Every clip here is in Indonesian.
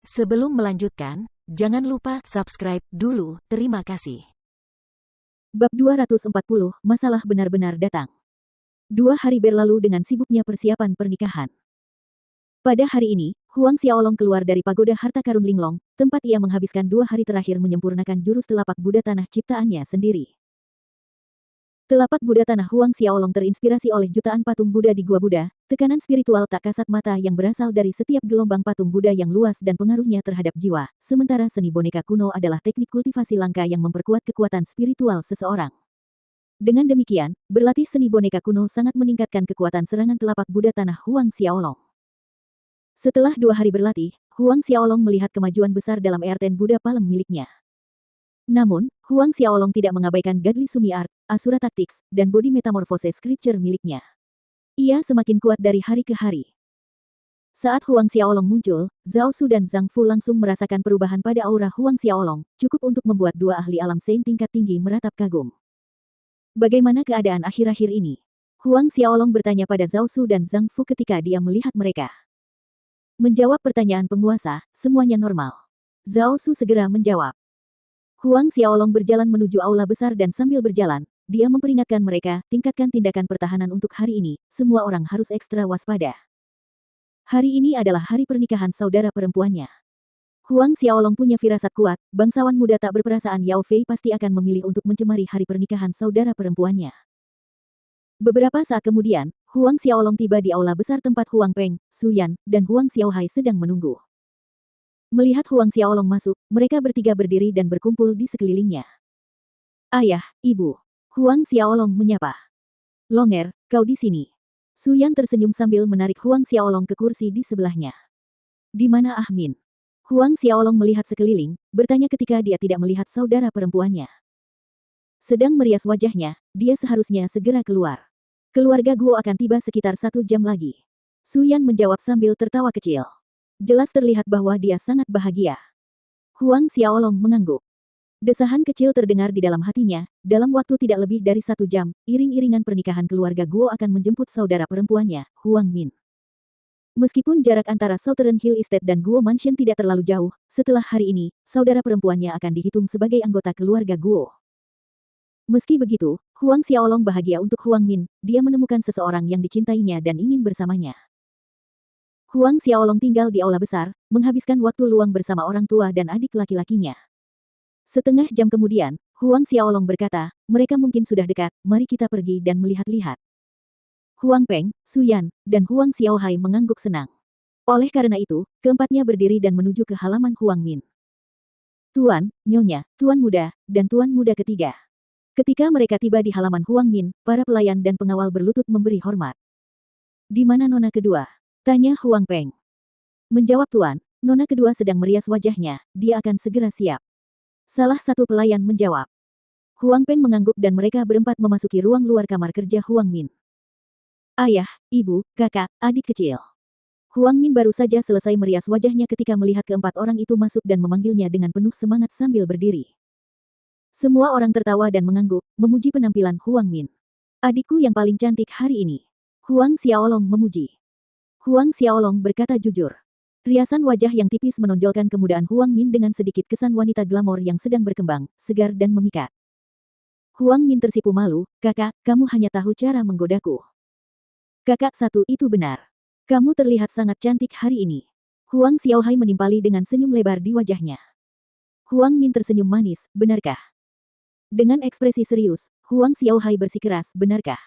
Sebelum melanjutkan, jangan lupa subscribe dulu. Terima kasih. Bab 240, masalah benar-benar datang. 2 hari berlalu dengan sibuknya persiapan pernikahan. Pada hari ini, Huang Xiaolong keluar dari pagoda harta karun Linglong, tempat ia menghabiskan 2 hari terakhir menyempurnakan jurus telapak Buddha tanah ciptaannya sendiri. Telapak Buddha tanah Huang Xiaolong terinspirasi oleh jutaan patung Buddha di Gua Buddha, tekanan spiritual tak kasat mata yang berasal dari setiap gelombang patung Buddha yang luas dan pengaruhnya terhadap jiwa, sementara seni boneka kuno adalah teknik kultivasi langka yang memperkuat kekuatan spiritual seseorang. Dengan demikian, berlatih seni boneka kuno sangat meningkatkan kekuatan serangan telapak Buddha tanah Huang Xiaolong. Setelah 2 hari berlatih, Huang Xiaolong melihat kemajuan besar dalam Earthen Buddha Palem miliknya. Namun, Huang Xiaolong tidak mengabaikan Godly Sumi Art, Asura Tactics, dan Body Metamorphose Scripture miliknya. Ia semakin kuat dari hari ke hari. Saat Huang Xiaolong muncul, Zhao Su dan Zhang Fu langsung merasakan perubahan pada aura Huang Xiaolong, cukup untuk membuat 2 ahli alam Saint tingkat tinggi meratap kagum. Bagaimana keadaan akhir-akhir ini? Huang Xiaolong bertanya pada Zhao Su dan Zhang Fu ketika dia melihat mereka. Menjawab pertanyaan penguasa, semuanya normal. Zhao Su segera menjawab. Huang Xiaolong berjalan menuju aula besar dan sambil berjalan, dia memperingatkan mereka, tingkatkan tindakan pertahanan untuk hari ini, semua orang harus ekstra waspada. Hari ini adalah hari pernikahan saudara perempuannya. Huang Xiaolong punya firasat kuat, bangsawan muda tak berperasaan Yao Fei pasti akan memilih untuk mencemari hari pernikahan saudara perempuannya. Beberapa saat kemudian, Huang Xiaolong tiba di aula besar tempat Huang Peng, Su Yan, dan Huang Xiaohai sedang menunggu. Melihat Huang Xiaolong masuk, mereka bertiga berdiri dan berkumpul di sekelilingnya. Ayah, Ibu. Huang Xiaolong menyapa. Longer, kau di sini. Su Yan tersenyum sambil menarik Huang Xiaolong ke kursi di sebelahnya. Di mana Ah Min? Huang Xiaolong melihat sekeliling, bertanya ketika dia tidak melihat saudara perempuannya. Sedang merias wajahnya, dia seharusnya segera keluar. Keluarga Guo akan tiba sekitar 1 jam lagi. Su Yan menjawab sambil tertawa kecil. Jelas terlihat bahwa dia sangat bahagia. Huang Xiaolong mengangguk. Desahan kecil terdengar di dalam hatinya, dalam waktu tidak lebih dari 1 jam, iring-iringan pernikahan keluarga Guo akan menjemput saudara perempuannya, Huang Min. Meskipun jarak antara Southern Hill Estate dan Guo Mansion tidak terlalu jauh, setelah hari ini, saudara perempuannya akan dihitung sebagai anggota keluarga Guo. Meski begitu, Huang Xiaolong bahagia untuk Huang Min, dia menemukan seseorang yang dicintainya dan ingin bersamanya. Huang Xiaolong tinggal di aula besar, menghabiskan waktu luang bersama orang tua dan adik laki-lakinya. Setengah jam kemudian, Huang Xiaolong berkata, mereka mungkin sudah dekat, mari kita pergi dan melihat-lihat. Huang Peng, Su Yan, dan Huang Xiaohai mengangguk senang. Oleh karena itu, keempatnya berdiri dan menuju ke halaman Huang Min. Tuan, Nyonya, Tuan Muda, dan Tuan Muda ketiga. Ketika mereka tiba di halaman Huang Min, para pelayan dan pengawal berlutut memberi hormat. Di mana nona kedua? Tanya Huang Peng. Menjawab Tuan, nona kedua sedang merias wajahnya, dia akan segera siap. Salah satu pelayan menjawab. Huang Peng mengangguk dan mereka berempat memasuki ruang luar kamar kerja Huang Min. Ayah, ibu, kakak, adik kecil. Huang Min baru saja selesai merias wajahnya ketika melihat keempat orang itu masuk dan memanggilnya dengan penuh semangat sambil berdiri. Semua orang tertawa dan mengangguk, memuji penampilan Huang Min. Adikku yang paling cantik hari ini. Huang Xiaolong memuji. Huang Xiaolong berkata jujur. Riasan wajah yang tipis menonjolkan kemudaan Huang Min dengan sedikit kesan wanita glamor yang sedang berkembang, segar dan memikat. Huang Min tersipu malu, kakak, kamu hanya tahu cara menggodaku. Kakak satu itu benar. Kamu terlihat sangat cantik hari ini. Huang Xiaohai menimpali dengan senyum lebar di wajahnya. Huang Min tersenyum manis, benarkah? Dengan ekspresi serius, Huang Xiaohai bersikeras, benarkah?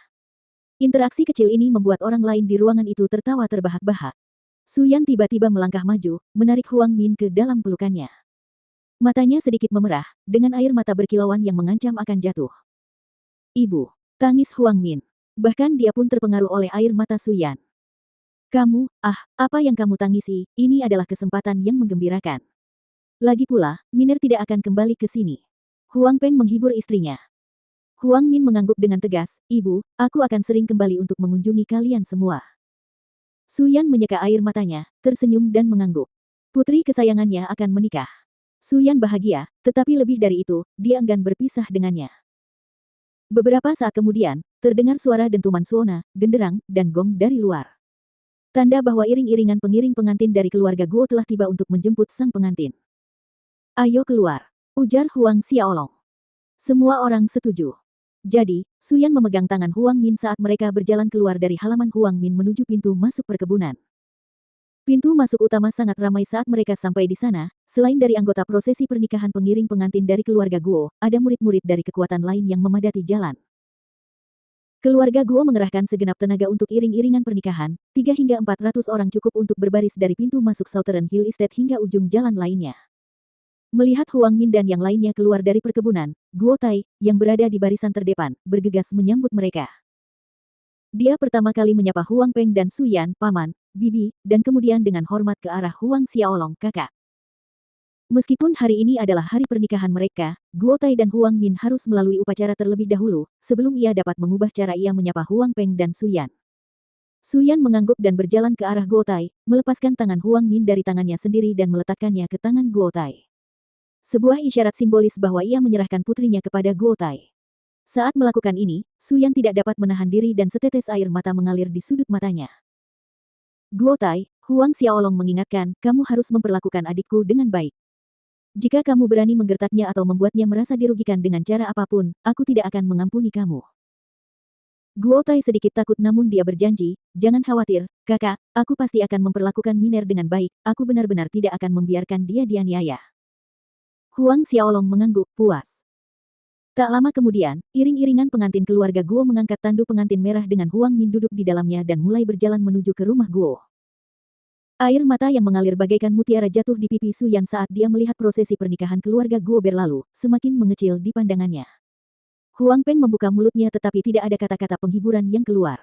Interaksi kecil ini membuat orang lain di ruangan itu tertawa terbahak-bahak. Su Yan tiba-tiba melangkah maju, menarik Huang Min ke dalam pelukannya. Matanya sedikit memerah, dengan air mata berkilauan yang mengancam akan jatuh. Ibu, tangis Huang Min. Bahkan dia pun terpengaruh oleh air mata Su Yan. Kamu, apa yang kamu tangisi, ini adalah kesempatan yang menggembirakan. Lagi pula, Miner tidak akan kembali ke sini. Huang Peng menghibur istrinya. Huang Min mengangguk dengan tegas, Ibu, aku akan sering kembali untuk mengunjungi kalian semua. Su Yan menyeka air matanya, tersenyum dan mengangguk. Putri kesayangannya akan menikah. Su Yan bahagia, tetapi lebih dari itu, dia enggan berpisah dengannya. Beberapa saat kemudian, terdengar suara dentuman suona, genderang, dan gong dari luar. Tanda bahwa iring-iringan pengiring pengantin dari keluarga Guo telah tiba untuk menjemput sang pengantin. Ayo keluar, ujar Huang Xiaolong. Semua orang setuju. Jadi, Suyan memegang tangan Huang Min saat mereka berjalan keluar dari halaman Huang Min menuju pintu masuk perkebunan. Pintu masuk utama sangat ramai saat mereka sampai di sana. Selain dari anggota prosesi pernikahan pengiring pengantin dari keluarga Guo, ada murid-murid dari kekuatan lain yang memadati jalan. Keluarga Guo mengerahkan segenap tenaga untuk iring-iringan pernikahan. 3 hingga 400 orang cukup untuk berbaris dari pintu masuk Southern Hill Estate hingga ujung jalan lainnya. Melihat Huang Min dan yang lainnya keluar dari perkebunan, Guo Tai, yang berada di barisan terdepan, bergegas menyambut mereka. Dia pertama kali menyapa Huang Peng dan Su Yan, paman, bibi, dan kemudian dengan hormat ke arah Huang Xiaolong, kakak. Meskipun hari ini adalah hari pernikahan mereka, Guo Tai dan Huang Min harus melalui upacara terlebih dahulu, sebelum ia dapat mengubah cara ia menyapa Huang Peng dan Su Yan. Su Yan mengangguk dan berjalan ke arah Guo Tai, melepaskan tangan Huang Min dari tangannya sendiri dan meletakkannya ke tangan Guo Tai. Sebuah isyarat simbolis bahwa ia menyerahkan putrinya kepada Guo Tai. Saat melakukan ini, Su Yan tidak dapat menahan diri dan setetes air mata mengalir di sudut matanya. Guo Tai, Huang Xiaolong mengingatkan, kamu harus memperlakukan adikku dengan baik. Jika kamu berani menggertaknya atau membuatnya merasa dirugikan dengan cara apapun, aku tidak akan mengampuni kamu. Guo Tai sedikit takut namun dia berjanji, jangan khawatir, kakak, aku pasti akan memperlakukan Miner dengan baik, aku benar-benar tidak akan membiarkan dia dianiaya. Huang Xiaolong mengangguk puas. Tak lama kemudian, iring-iringan pengantin keluarga Guo mengangkat tandu pengantin merah dengan Huang Min duduk di dalamnya dan mulai berjalan menuju ke rumah Guo. Air mata yang mengalir bagaikan mutiara jatuh di pipi Su Yan saat dia melihat prosesi pernikahan keluarga Guo berlalu, semakin mengecil di pandangannya. Huang Peng membuka mulutnya tetapi tidak ada kata-kata penghiburan yang keluar.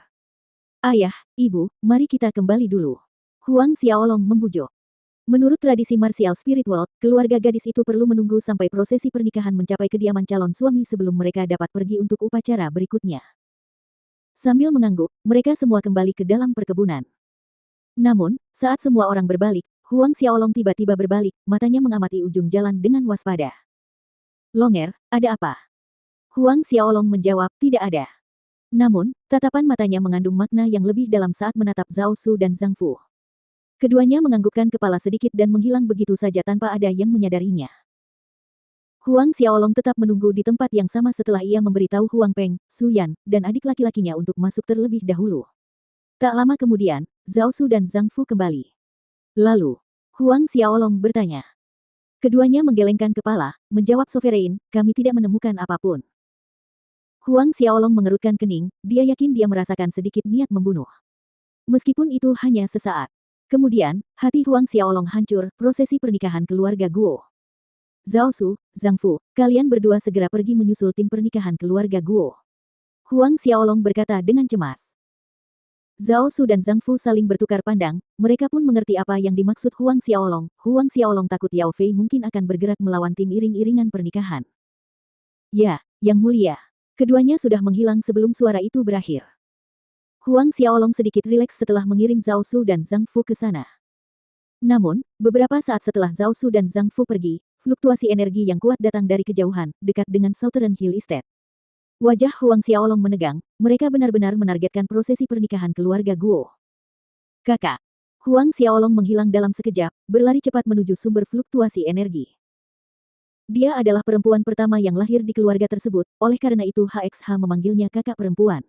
Ayah, ibu, mari kita kembali dulu. Huang Xiaolong membujuk. Menurut tradisi martial spiritual, keluarga gadis itu perlu menunggu sampai prosesi pernikahan mencapai kediaman calon suami sebelum mereka dapat pergi untuk upacara berikutnya. Sambil mengangguk, mereka semua kembali ke dalam perkebunan. Namun, saat semua orang berbalik, Huang Xiaolong tiba-tiba berbalik, matanya mengamati ujung jalan dengan waspada. Longer, ada apa? Huang Xiaolong menjawab, tidak ada. Namun, tatapan matanya mengandung makna yang lebih dalam saat menatap Zhao Su dan Zhang Fu. Keduanya menganggukkan kepala sedikit dan menghilang begitu saja tanpa ada yang menyadarinya. Huang Xiaolong tetap menunggu di tempat yang sama setelah ia memberitahu Huang Peng, Su Yan, dan adik laki-lakinya untuk masuk terlebih dahulu. Tak lama kemudian, Zhao Su dan Zhang Fu kembali. Lalu, Huang Xiaolong bertanya. Keduanya menggelengkan kepala, menjawab sovereign, kami tidak menemukan apapun. Huang Xiaolong mengerutkan kening, dia yakin dia merasakan sedikit niat membunuh. Meskipun itu hanya sesaat. Kemudian, hati Huang Xiaolong hancur, prosesi pernikahan keluarga Guo. Zhao Su, Zhang Fu, kalian berdua segera pergi menyusul tim pernikahan keluarga Guo. Huang Xiaolong berkata dengan cemas. Zhao Su dan Zhang Fu saling bertukar pandang, mereka pun mengerti apa yang dimaksud Huang Xiaolong. Huang Xiaolong takut Yao Fei mungkin akan bergerak melawan tim iring-iringan pernikahan. Ya, Yang Mulia. Keduanya sudah menghilang sebelum suara itu berakhir. Huang Xiaolong sedikit rileks setelah mengirim Zhao Su dan Zhang Fu ke sana. Namun, beberapa saat setelah Zhao Su dan Zhang Fu pergi, fluktuasi energi yang kuat datang dari kejauhan, dekat dengan Southern Hill Estate. Wajah Huang Xiaolong menegang, mereka benar-benar menargetkan prosesi pernikahan keluarga Guo. Kakak. Huang Xiaolong menghilang dalam sekejap, berlari cepat menuju sumber fluktuasi energi. Dia adalah perempuan pertama yang lahir di keluarga tersebut, oleh karena itu HXH memanggilnya kakak perempuan.